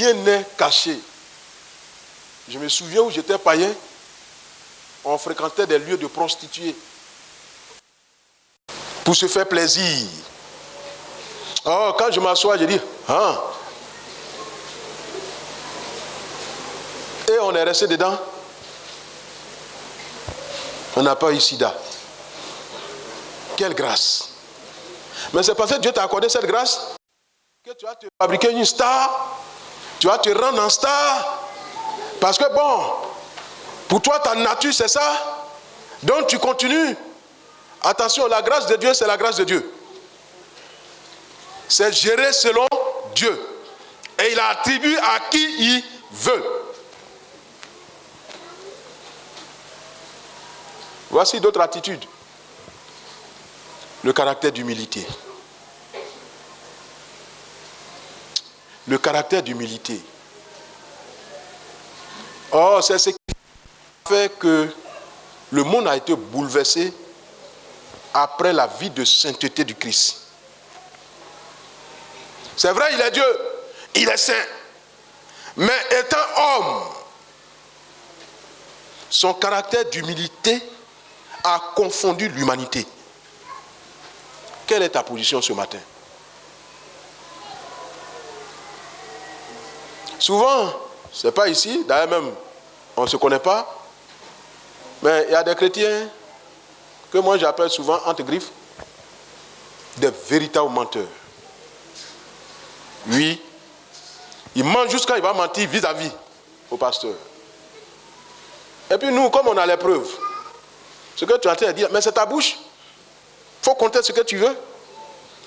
rien n'est caché. Je me souviens où j'étais païen, on fréquentait des lieux de prostituées pour se faire plaisir. Oh, quand je m'assois, je dis, ah. Et on est resté dedans. On n'a pas eu sida. Quelle grâce. Mais c'est parce que Dieu t'a accordé cette grâce que tu vas te fabriquer une star. Tu vas te rendre en star. Parce que bon, pour toi, ta nature, c'est ça. Donc tu continues. Attention, la grâce de Dieu, c'est la grâce de Dieu. C'est géré selon Dieu. Et il attribue à qui il veut. Voici d'autres attitudes. Le caractère d'humilité. Le caractère d'humilité. Oh, c'est ce qui fait que le monde a été bouleversé après la vie de sainteté du Christ. C'est vrai, il est Dieu, il est saint. Mais étant homme, son caractère d'humilité a confondu l'humanité. Quelle est ta position ce matin? Souvent, ce n'est pas ici, d'ailleurs même, on ne se connaît pas, mais il y a des chrétiens que moi j'appelle souvent entre griffes des véritables menteurs. Oui, il ment jusqu'à il va mentir vis-à-vis au pasteur. Et puis nous, comme on a les preuves, ce que tu es en train de dire, mais c'est ta bouche. Il faut compter ce que tu veux.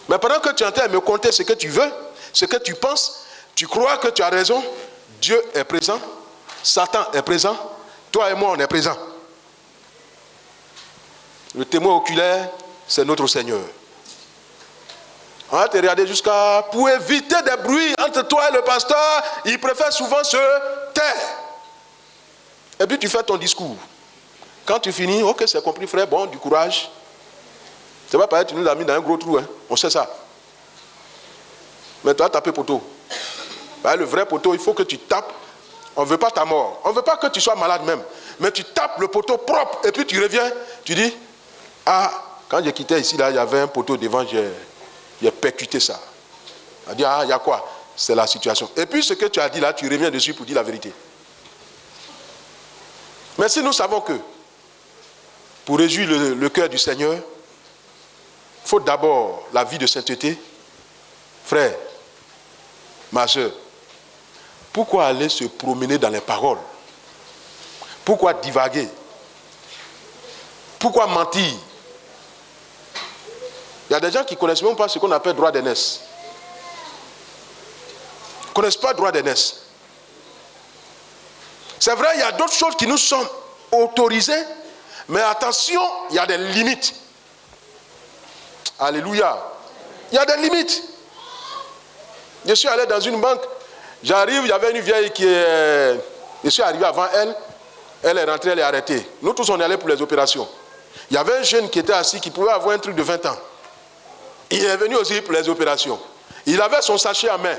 Mais pendant que tu es en train de me compter ce que tu veux, ce que tu penses, tu crois que tu as raison, Dieu est présent, Satan est présent, toi et moi on est présent. Le témoin oculaire, c'est notre Seigneur. On va te regarder jusqu'à... Pour éviter des bruits entre toi et le pasteur, il préfère souvent se taire. Et puis tu fais ton discours. Quand tu finis, ok, c'est compris frère, bon, du courage. C'est pas pareil, tu nous as mis dans un gros trou, hein. On sait ça. Mais tu as tapé poteau. Le vrai poteau, il faut que tu tapes. On ne veut pas ta mort. On ne veut pas que tu sois malade même. Mais tu tapes le poteau propre et puis tu reviens. Tu dis, ah, quand j'ai quitté ici, là, il y avait un poteau devant, j'ai percuté ça. On a dit, ah, il y a quoi? C'est la situation. Et puis ce que tu as dit là, tu reviens dessus pour dire la vérité. Mais si nous savons que, pour réjouir le cœur du Seigneur, il faut d'abord la vie de sainteté. Frère, ma soeur, pourquoi aller se promener dans les paroles? Pourquoi divaguer? Pourquoi mentir? Il y a des gens qui ne connaissent même pas ce qu'on appelle droit d'aînesse. Ils ne connaissent pas droit d'aînesse. C'est vrai, il y a d'autres choses qui nous sont autorisées, mais attention, il y a des limites. Alléluia. Il y a des limites. Je suis allé dans une banque, j'arrive, il y avait une vieille qui est... Je suis arrivé avant elle, elle est rentrée, elle est arrêtée. Nous tous on est allés pour les opérations. Il y avait un jeune qui était assis, qui pouvait avoir un truc de 20 ans. Il est venu aussi pour les opérations. Il avait son sachet à main.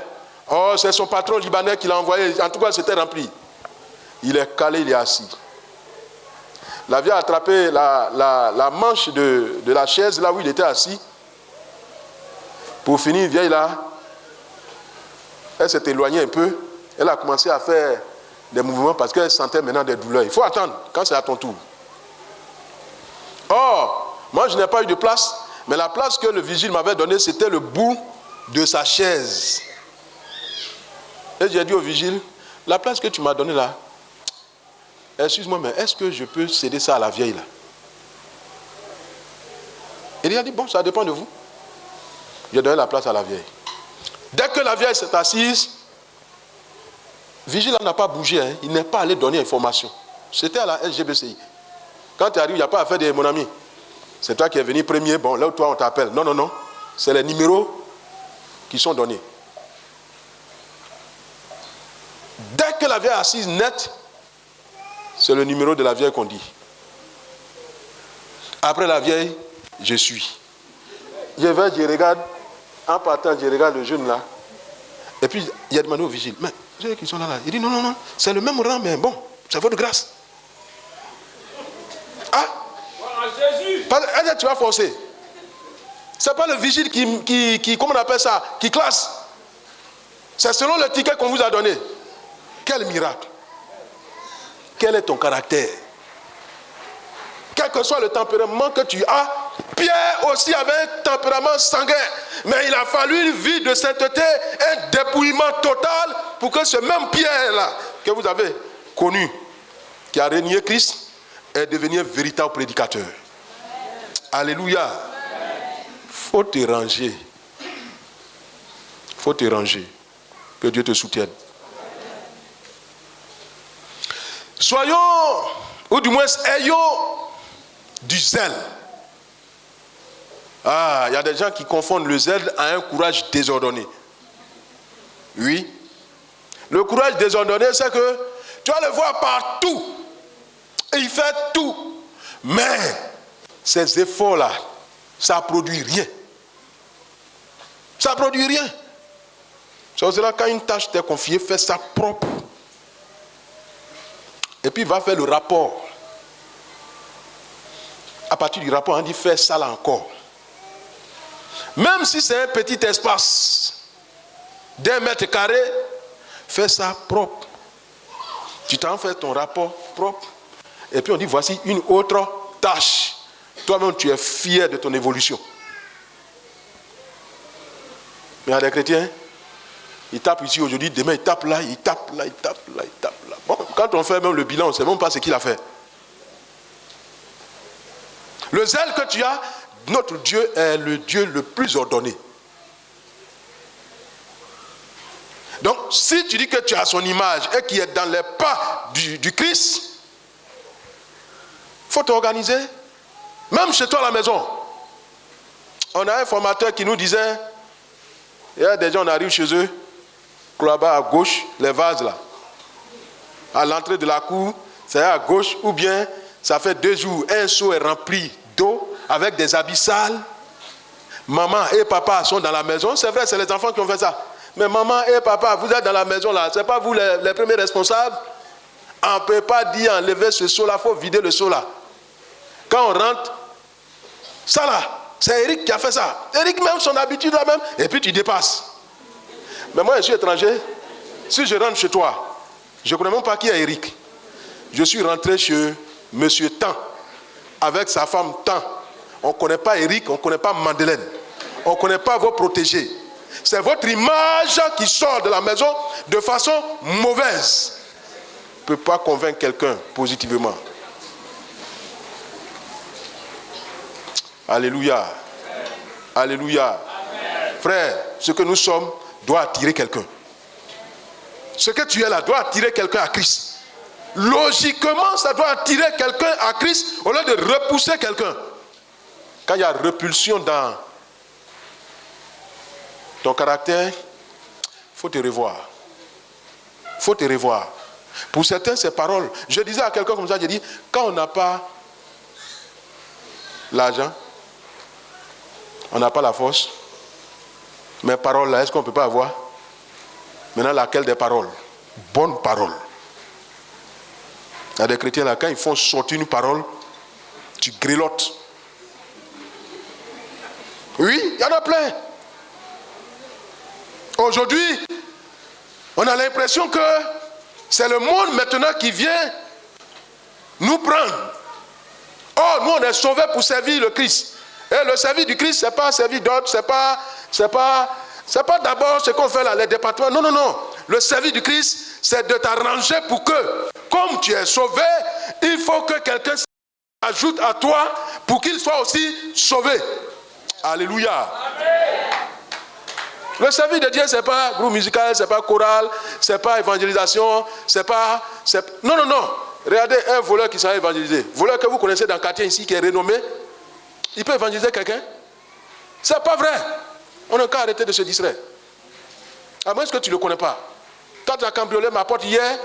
Oh, c'est son patron libanais qui l'a envoyé. En tout cas, c'était rempli. Il est calé, il est assis. La vieille a attrapé la manche de la chaise, là où il était assis. Pour finir, vieille là, elle s'est éloignée un peu. Elle a commencé à faire des mouvements parce qu'elle sentait maintenant des douleurs. Il faut attendre quand c'est à ton tour. Or, moi je n'ai pas eu de place, mais la place que le vigile m'avait donnée, c'était le bout de sa chaise. Et j'ai dit au vigile, la place que tu m'as donnée là, excuse-moi, mais est-ce que je peux céder ça à la vieille là? Et il a dit, bon, ça dépend de vous. J'ai donné la place à la vieille. Dès que la vieille s'est assise, vigile n'a pas bougé, hein. Il n'est pas allé donner information. C'était à la SGBCI. Quand tu arrives, il n'y a pas à faire de mon ami. C'est toi qui es venu premier, bon, là où toi on t'appelle. Non, non, non. C'est les numéros qui sont donnés. Dès que la vieille est assise net, c'est le numéro de la vieille qu'on dit. Après la vieille, je suis. Je vais, je regarde, en partant, je regarde le jeune là. Et puis, il a demandé au vigile, mais Ceux qui sont là. Il dit non, c'est le même rang, mais bon, c'est votre grâce. Ah, Jésus. Tu vas forcer. C'est pas le vigile qui comment on appelle ça, qui classe. C'est selon le ticket qu'on vous a donné. Quel miracle. Quel est ton caractère? Quel que soit le tempérament que tu as, Pierre aussi avait un tempérament sanguin. Mais il a fallu une vie de sainteté, un dépouillement total pour que ce même Pierre-là, que vous avez connu, qui a régné Christ, est devenu un véritable prédicateur. Alléluia. Faut te ranger. Faut te ranger. Que Dieu te soutienne. Soyons, ou du moins ayons du zèle. Ah, il y a des gens qui confondent le zèle à un courage désordonné. Oui. Le courage désordonné, c'est que tu vas le voir partout. Et il fait tout. Mais ces efforts-là, ça ne produit rien. Ça ne produit rien. C'est cela quand une tâche t'est confiée, fais ça propre. Et puis va faire le rapport. À partir du rapport, on dit fais ça là encore. Même si c'est un petit espace d'1 mètre carré, fais ça propre. Tu t'en fais ton rapport propre. Et puis on dit voici une autre tâche. Toi-même tu es fier de ton évolution. Mais il y a des chrétiens, ils tapent ici aujourd'hui, demain ils tapent là, ils tapent là, ils tapent là, ils tapent là. Bon, quand on fait même le bilan, on ne sait même pas ce qu'il a fait. Le zèle que tu as, notre Dieu est le Dieu le plus ordonné. Donc, si tu dis que tu as son image et qu'il est dans les pas du Christ, il faut t'organiser. Même chez toi à la maison. On a un formateur qui nous disait, il y a des gens, on arrive chez eux, là-bas à gauche, les vases là. À l'entrée de la cour, c'est à gauche, ou bien ça fait 2 jours, un seau est rempli d'eau avec des habits sales. Maman et papa sont dans la maison. C'est vrai, c'est les enfants qui ont fait ça. Mais maman et papa, vous êtes dans la maison là. Ce n'est pas vous les premiers responsables. On ne peut pas dire enlever ce seau là, il faut vider le seau là. Quand on rentre, ça là, c'est Eric qui a fait ça. Eric même, son habitude là même. Et puis tu dépasses. Mais moi je suis étranger. Si je rentre chez toi, je ne connais même pas qui est Eric. Je suis rentré chez Monsieur Tan, avec sa femme Tan. On ne connaît pas Eric, on ne connaît pas Madeleine. On ne connaît pas vos protégés. C'est votre image qui sort de la maison de façon mauvaise. On ne peut pas convaincre quelqu'un positivement. Alléluia. Alléluia. Frère, ce que nous sommes doit attirer quelqu'un. Ce que tu es là doit attirer quelqu'un à Christ. Logiquement, ça doit attirer quelqu'un à Christ au lieu de repousser quelqu'un. Quand il y a repulsion dans ton caractère, il faut te revoir. Il faut te revoir. Pour certains, ces paroles, je disais à quelqu'un comme ça, je dis, quand on n'a pas l'argent, on n'a pas la force, mes paroles là, est-ce qu'on ne peut pas avoir? Maintenant, laquelle des paroles? Bonne parole. Il y a des chrétiens là, quand ils font sortir une parole, tu grelottes. Oui, il y en a plein. Aujourd'hui, on a l'impression que c'est le monde maintenant qui vient nous prendre. Oh, nous on est sauvés pour servir le Christ. Et le service du Christ, ce n'est pas servir d'autres, c'est pas d'abord ce qu'on fait là, les départements. Non, non, non. Le service du Christ, c'est de t'arranger pour que, comme tu es sauvé, il faut que quelqu'un s'ajoute à toi pour qu'il soit aussi sauvé. Alléluia. Amen. Le service de Dieu, ce n'est pas groupe musical, ce n'est pas chorale, ce n'est pas évangélisation, non, non, non. Regardez un voleur qui s'est évangélisé. Voleur que vous connaissez dans le quartier ici, qui est renommé, il peut évangéliser quelqu'un? Ce n'est pas vrai. On n'a qu'à arrêter de se distraire. À moins que tu ne le connais pas. Toi, tu as cambriolé ma porte hier.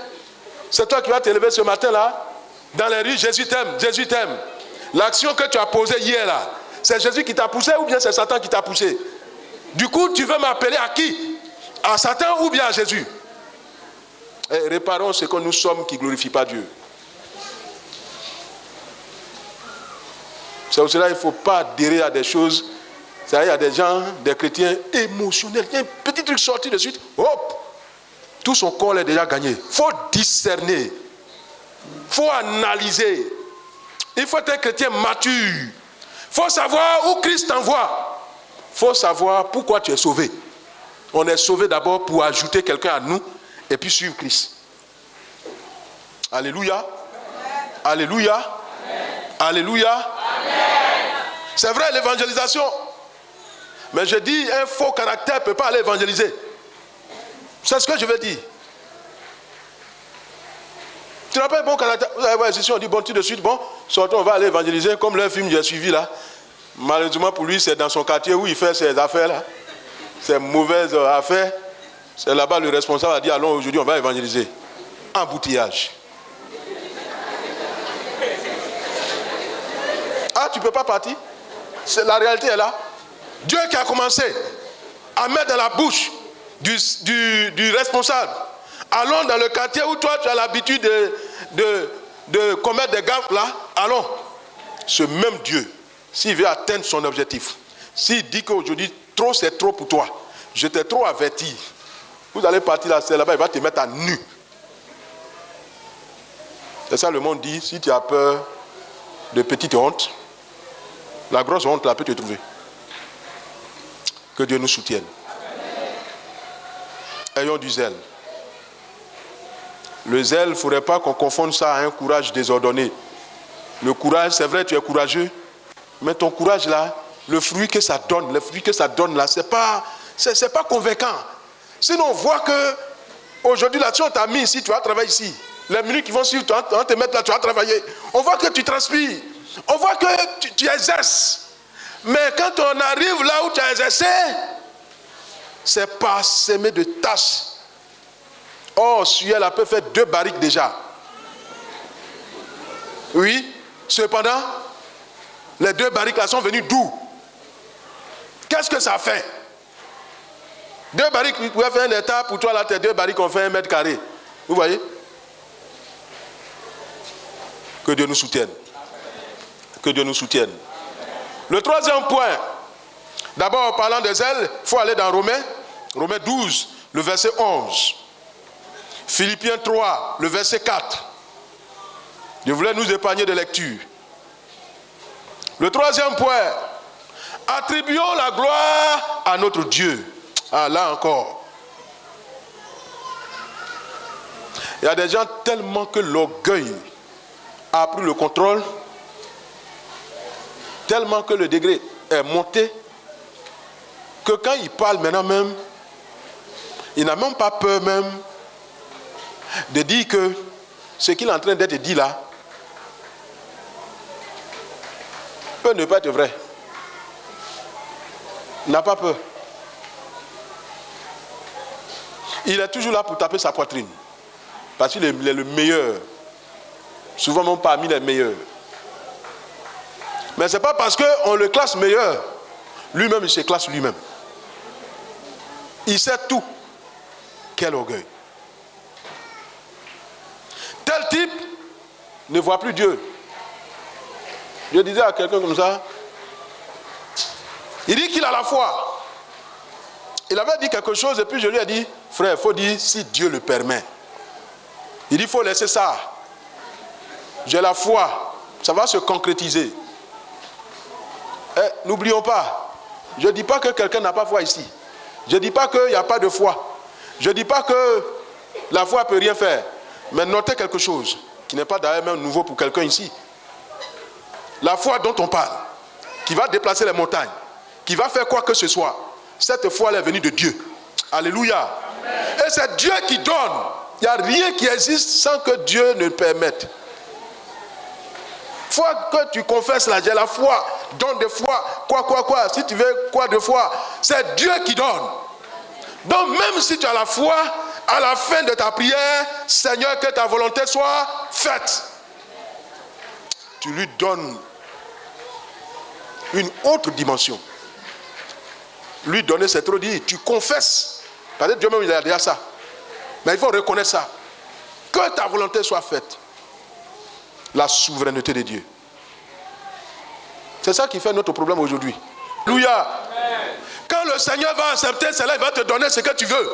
C'est toi qui vas te lever ce matin-là. Dans les rues, Jésus t'aime. Jésus t'aime. L'action que tu as posée hier là, c'est Jésus qui t'a poussé ou bien c'est Satan qui t'a poussé? Du coup, tu veux m'appeler à qui? À Satan ou bien à Jésus? Et réparons ce que nous sommes qui ne glorifie pas Dieu. C'est pour cela qu'il ne faut pas adhérer à des choses. Il y a des gens, des chrétiens émotionnels. Il y a un petit truc sorti de suite, hop, tout son corps est déjà gagné. Il faut discerner. Il faut analyser. Il faut être un chrétien mature. Il faut savoir où Christ t'envoie. Il faut savoir pourquoi tu es sauvé. On est sauvé d'abord pour ajouter quelqu'un à nous et puis suivre Christ. Alléluia. Alléluia. Alléluia. C'est vrai, l'évangélisation. Mais je dis, un faux caractère ne peut pas aller évangéliser. C'est ce que je veux dire. Tu n'as pas un bon caractère. Si on dit bon, tout de suite, bon, sortons, on va aller évangéliser. Comme le film que j'ai suivi là. Malheureusement pour lui, c'est dans son quartier où il fait ses affaires là. Ses mauvaises affaires. C'est là-bas le responsable a dit, allons aujourd'hui, on va évangéliser. Embouteillage. Ah, tu ne peux pas partir? La réalité est là. Dieu qui a commencé à mettre dans la bouche du responsable. Allons dans le quartier où toi tu as l'habitude de commettre des gaffes là. Allons. Ce même Dieu, s'il veut atteindre son objectif, s'il dit qu'aujourd'hui trop c'est trop pour toi, je t'ai trop averti, vous allez partir là, c'est là-bas, il va te mettre à nu. C'est ça le monde dit, si tu as peur de petite honte, la grosse honte là peut te trouver. Que Dieu nous soutienne. Ayons du zèle. Le zèle, il ne faudrait pas qu'on confonde ça à un courage désordonné. Le courage, c'est vrai, tu es courageux, mais ton courage là, le fruit que ça donne là, c'est pas convaincant. Sinon, on voit que aujourd'hui, là, si on t'a mis ici, tu vas travailler ici. Les minutes qui vont suivre, on va te mettre là, tu vas travailler. On voit que tu transpires. On voit que tu exerces. Mais quand on arrive là où tu as exercé, c'est pas semé de tâches. Oh, celui-là là peut faire 2 barriques déjà. Oui, cependant, les 2 barriques là sont venues d'où? Qu'est-ce que ça fait? 2 barriques, vous pouvez faire un état, pour toi là, tes 2 barriques ont fait 1 mètre carré. Vous voyez? Que Dieu nous soutienne. Que Dieu nous soutienne. Le 3e point, d'abord en parlant des ailes, il faut aller dans Romains 12, le verset 11. Philippiens 3, le verset 4. Je voulais nous épargner de lecture. Le 3e point, attribuons la gloire à notre Dieu. Ah, là encore. Il y a des gens tellement que l'orgueil a pris le contrôle, tellement que le degré est monté, que quand il parle maintenant même, il n'a même pas peur même de dire que ce qu'il est en train d'être dit là peut ne pas être vrai. Il n'a pas peur. Il est toujours là pour taper sa poitrine. Parce qu'il est le meilleur. Souvent même parmi les meilleurs. Mais ce n'est pas parce qu'on le classe meilleur. Lui-même, il se classe lui-même. Il sait tout. Quel orgueil. Tel type ne voit plus Dieu. Je disais à quelqu'un comme ça, il dit qu'il a la foi. Il avait dit quelque chose et puis je lui ai dit, frère, il faut dire si Dieu le permet. Il dit, il faut laisser ça. J'ai la foi, ça va se concrétiser. N'oublions pas, je ne dis pas que quelqu'un n'a pas foi ici. Je ne dis pas qu'il n'y a pas de foi. Je ne dis pas que la foi ne peut rien faire. Mais notez quelque chose qui n'est pas d'ailleurs même nouveau pour quelqu'un ici. La foi dont on parle, qui va déplacer les montagnes, qui va faire quoi que ce soit, cette foi elle est venue de Dieu. Alléluia. Amen. Et c'est Dieu qui donne. Il n'y a rien qui existe sans que Dieu ne le permette. Foi que tu confesses là, j'ai la foi, donne de foi, quoi, si tu veux quoi de foi, c'est Dieu qui donne. Donc même si tu as la foi, à la fin de ta prière, Seigneur, que ta volonté soit faite. Tu lui donnes une autre dimension. Lui donner, c'est trop dire, tu confesses. Parce que Dieu même, il a déjà ça. Mais il faut reconnaître ça. Que ta volonté soit faite. La souveraineté de Dieu. C'est ça qui fait notre problème aujourd'hui. Alléluia. Quand le Seigneur va accepter cela, il va te donner ce que tu veux.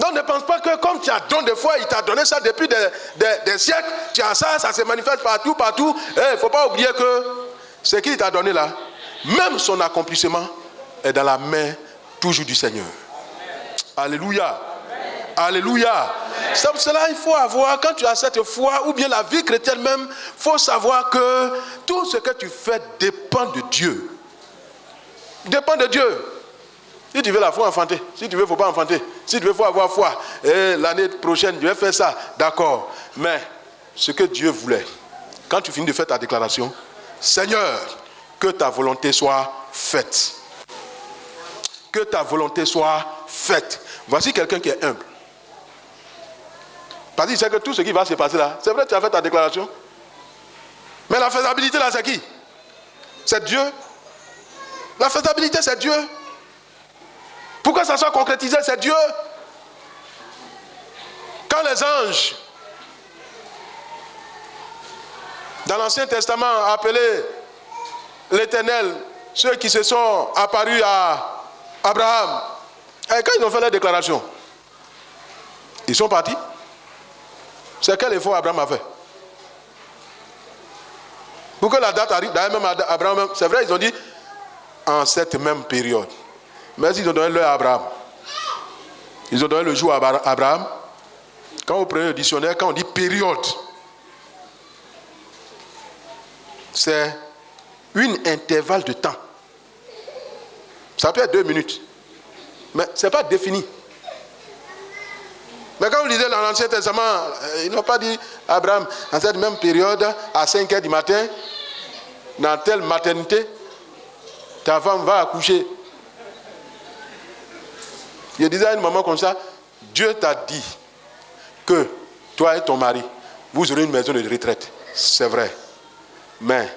Donc ne pense pas que comme tu as donné des fois, il t'a donné ça depuis des siècles, tu as ça, ça se manifeste partout. Il ne faut pas oublier que ce qu'il t'a donné là, même son accomplissement est dans la main toujours du Seigneur. Alléluia. Alléluia. C'est pour cela qu'il faut avoir, quand tu as cette foi, ou bien la vie chrétienne même, il faut savoir que tout ce que tu fais dépend de Dieu. Dépend de Dieu. Si tu veux la foi, enfanter. Si tu veux, il ne faut pas enfanter. Si tu veux, il faut avoir foi. Et l'année prochaine, je vais faire ça. D'accord. Mais ce que Dieu voulait, quand tu finis de faire ta déclaration, Seigneur, que ta volonté soit faite. Que ta volonté soit faite. Voici quelqu'un qui est humble. Parce qu'il sait que tout ce qui va se passer là, c'est vrai, tu as fait ta déclaration. Mais la faisabilité là, c'est qui? C'est Dieu. La faisabilité, c'est Dieu. Pour que ça soit concrétisé, c'est Dieu. Quand les anges, dans l'Ancien Testament, appelaient l'Éternel, ceux qui se sont apparus à Abraham, et quand ils ont fait leur déclaration, ils sont partis. C'est quel effort Abraham a fait? Pour que la date arrive, d'ailleurs même Abraham, c'est vrai, ils ont dit en cette même période. Mais ils ont donné l'heure à Abraham. Ils ont donné le jour à Abraham. Quand vous prenez le dictionnaire, quand on dit période, c'est un intervalle de temps. Ça peut être 2 minutes. Mais ce n'est pas défini. Mais quand vous lisez dans l'Ancien Testament, ils n'ont pas dit Abraham, en cette même période, à 5 h du matin, dans telle maternité, ta femme va accoucher. Je disais à une maman comme ça, Dieu t'a dit que toi et ton mari, vous aurez une maison de retraite. C'est vrai. Mais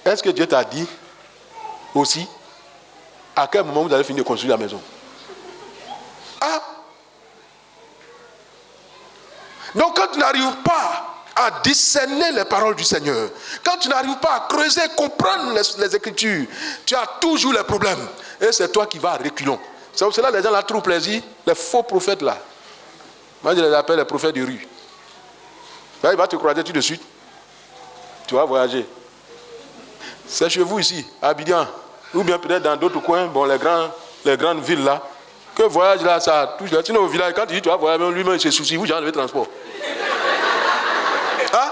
est-ce que Dieu t'a dit aussi à quel moment vous allez finir de construire la maison? Ah! Donc quand tu n'arrives pas à discerner les paroles du Seigneur, quand tu n'arrives pas à creuser, comprendre les Écritures, tu as toujours les problèmes. Et c'est toi qui vas à reculons. C'est pour cela que les gens là trouvent plaisir, les faux prophètes là. Moi je les appelle les prophètes de rue. Là, il va te croiser tout de suite. Tu vas voyager. C'est chez vous ici, à Abidjan, ou bien peut-être dans d'autres coins, bon, les grandes villes là. Que voyage là, ça touche là. Sinon au village, quand tu dis tu vas voyager, lui-même il se soucie, vous j'ai enlevé le transport. Hein?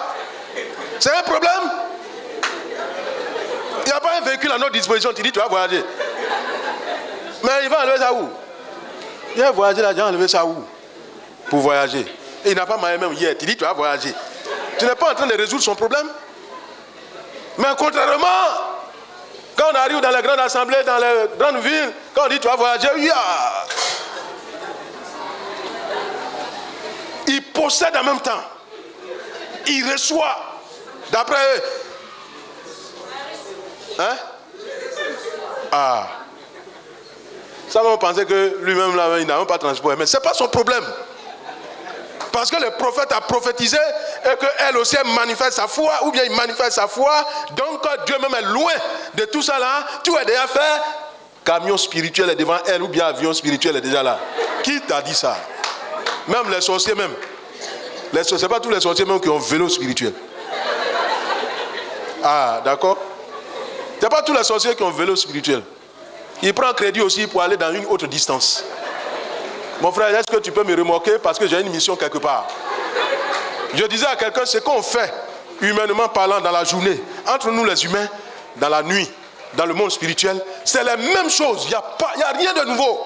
C'est un problème. Il n'y a pas un véhicule à notre disposition, tu dis tu vas voyager. Mais il va enlever ça où? Il va voyager là, il va enlever ça où? Pour voyager. Et il n'a pas marié même hier, tu dis tu vas voyager. Tu n'es pas en train de résoudre son problème. Mais contrairement, quand on arrive dans les grandes assemblées, dans les grandes villes, quand on dit tu vas voyager, il possède en même temps. Il reçoit. D'après eux. Hein? Ah. Ça va penser que lui-même là, il n'a même pas transporté. Mais ce n'est pas son problème. Parce que le prophète a prophétisé et qu'elle aussi elle manifeste sa foi, ou bien il manifeste sa foi, donc Dieu même est loin de tout ça là, tout est déjà fait, camion spirituel est devant elle, ou bien avion spirituel est déjà là. Qui t'a dit ça? Même les sorciers même. Ce n'est pas tous les sorciers même qui ont vélo spirituel. Ah, d'accord? Ce n'est pas tous les sorciers qui ont vélo spirituel. Il prend crédit aussi pour aller dans une autre distance. Mon frère, est-ce que tu peux me remorquer parce que j'ai une mission quelque part? Je disais à quelqu'un, ce qu'on fait, humainement parlant, dans la journée, entre nous les humains, dans la nuit, dans le monde spirituel, c'est la même chose. Il n'y a rien de nouveau.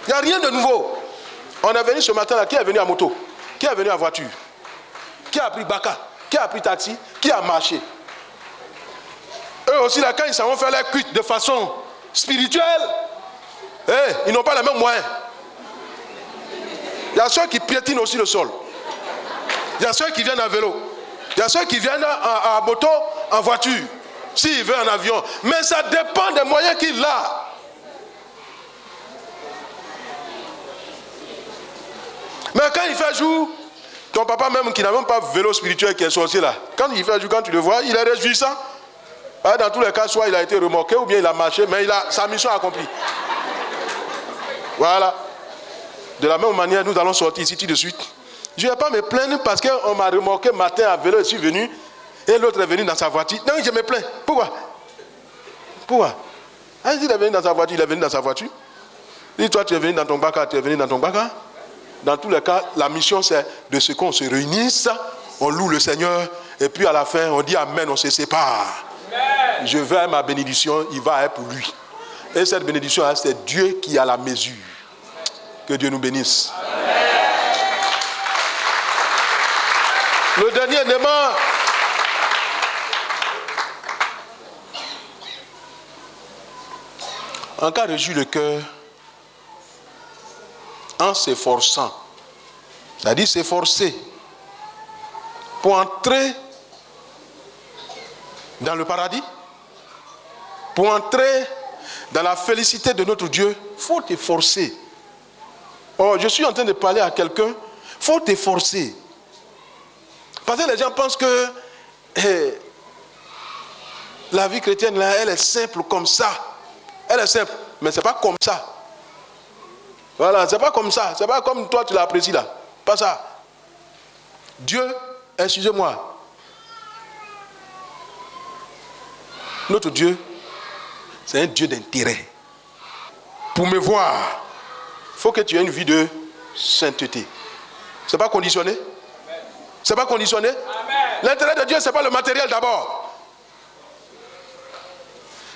Il n'y a rien de nouveau. On est venu ce matin-là, qui est venu à moto? Qui est venu à voiture? Qui a pris Baka? Qui a pris taxi? Qui a marché? Eux aussi, là, quand ils s'en vont faire leur cuite de façon spirituelle, ils n'ont pas les mêmes moyens. Il y a ceux qui piétinent aussi le sol. Il y a ceux qui viennent à vélo. Il y a ceux qui viennent à moto, en voiture. S'il veut en avion. Mais ça dépend des moyens qu'il a. Mais quand il fait jour, ton papa même qui n'a même pas vélo spirituel, qui est sorcier là, quand il fait jour, quand tu le vois, il est réjouissant. Dans tous les cas, soit il a été remorqué ou bien il a marché, mais il a sa mission accomplie. Voilà. De la même manière, nous allons sortir ici tout de suite. Je ne vais pas me plaindre parce qu'on m'a remorqué matin à vélo, je suis venu, et l'autre est venu dans sa voiture. Non, je me plains. Pourquoi? Il est venu dans sa voiture, il est venu dans sa voiture. Et toi, tu es venu dans ton bac, tu es venu dans ton bac. Dans tous les cas, la mission, c'est de ce qu'on se réunisse, on loue le Seigneur, et puis à la fin, on dit Amen, on se sépare. Amen. Je veux ma bénédiction, il va être pour lui. Et cette bénédiction, c'est Dieu qui a la mesure. Que Dieu nous bénisse. Amen. Le dernier élément, en cas de réjouir le cœur, en s'efforçant, c'est-à-dire s'efforcer pour entrer dans le paradis, pour entrer dans la félicité de notre Dieu, il faut t'efforcer. Oh, je suis en train de parler à quelqu'un, il faut t'efforcer. Parce que les gens pensent que la vie chrétienne, là, elle est simple comme ça. Elle est simple, mais ce n'est pas comme ça. Voilà, c'est pas comme ça. C'est pas comme toi tu l'apprécies là. Pas ça. Dieu, excusez-moi. Notre Dieu, c'est un Dieu d'intérêt. Pour me voir, il faut que tu aies une vie de sainteté. C'est pas conditionné? C'est pas conditionné? L'intérêt de Dieu, c'est pas le matériel d'abord.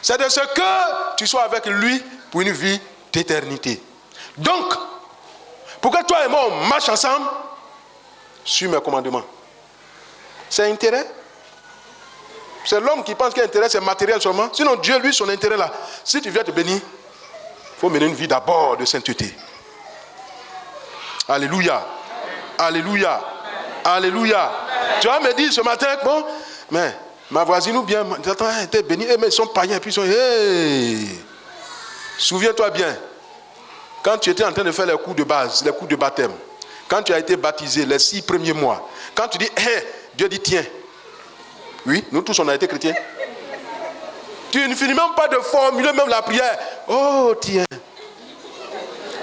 C'est de ce que tu sois avec lui pour une vie d'éternité. Donc, pour que toi et moi on marche ensemble, sur mes commandements. C'est intérêt. C'est l'homme qui pense que l'intérêt c'est matériel seulement. Sinon Dieu, lui, son intérêt là, si tu viens te bénir, il faut mener une vie d'abord de sainteté. Alléluia. Alléluia. Alléluia. Tu vas me dire ce matin, bon, mais ma voisine ou bien, attends, elle était bénie, mais ils sont païens, puis ils sont, hey. Souviens-toi bien. Quand tu étais en train de faire les cours de base, les cours de baptême, quand tu as été baptisé les 6 premiers mois, quand tu dis, hey, Dieu dit, tiens. Oui, nous tous on a été chrétiens. Tu ne finis même pas de formuler même la prière. Oh, tiens.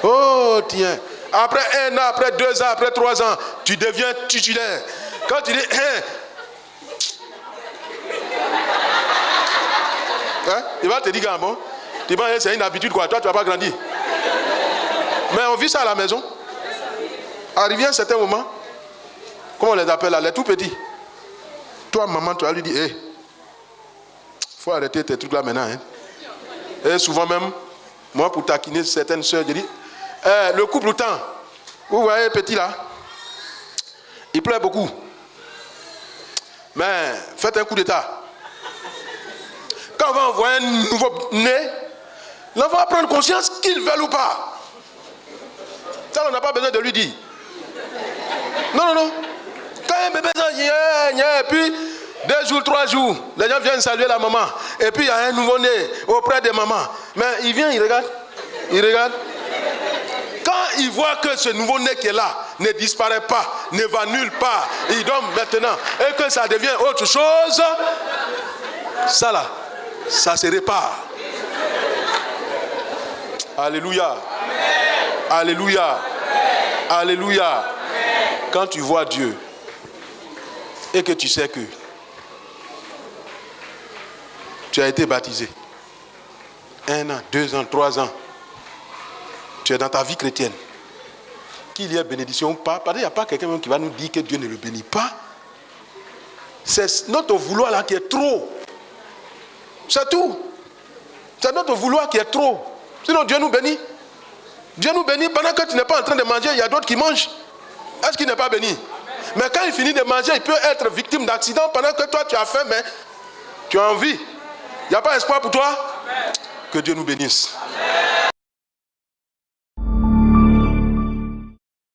Oh, tiens. Après 1 an, après 2 ans, après 3 ans, tu deviens titulaire. Quand tu dis, hey. Hein? Il va te dire, ah bon, tu vas, c'est une habitude quoi, toi tu ne vas pas grandir. Mais on vit ça à la maison. Arrivé à un certain moment, comment on les appelle là, les tout petits. Toi, maman, tu vas lui dire, hé, faut arrêter tes trucs là maintenant. Hein. Et souvent même, moi pour taquiner certaines soeurs, je dis, le couple temps, vous voyez petit là, il pleure beaucoup. Mais faites un coup d'état. Quand on va envoyer un nouveau né, l'enfant va prendre conscience qu'il veut ou pas. Ça, on n'a pas besoin de lui dire. Non. Quand un bébé et puis 2 jours, 3 jours, les gens viennent saluer la maman. Et puis il y a un nouveau-né auprès de maman. Mais il vient, il regarde. Quand il voit que ce nouveau-né qui est là ne disparaît pas, ne va nulle part, il dort maintenant, et que ça devient autre chose, ça là, ça se répare. Alléluia. Amen. Alléluia. Amen. Alléluia. Amen. Quand tu vois Dieu et que tu sais que tu as été baptisé 1 an, 2 ans, 3 ans, tu es dans ta vie chrétienne, qu'il y ait bénédiction ou pas, parce qu'il n'y a pas quelqu'un qui va nous dire que Dieu ne le bénit pas. C'est notre vouloir là qui est trop. C'est tout. C'est notre vouloir qui est trop. Sinon Dieu nous bénit. Dieu nous bénit pendant que tu n'es pas en train de manger, il y a d'autres qui mangent. Est-ce qu'il n'est pas béni? Mais quand il finit de manger, il peut être victime d'accident pendant que toi tu as faim, mais tu as envie. Il n'y a pas espoir pour toi? Que Dieu nous bénisse.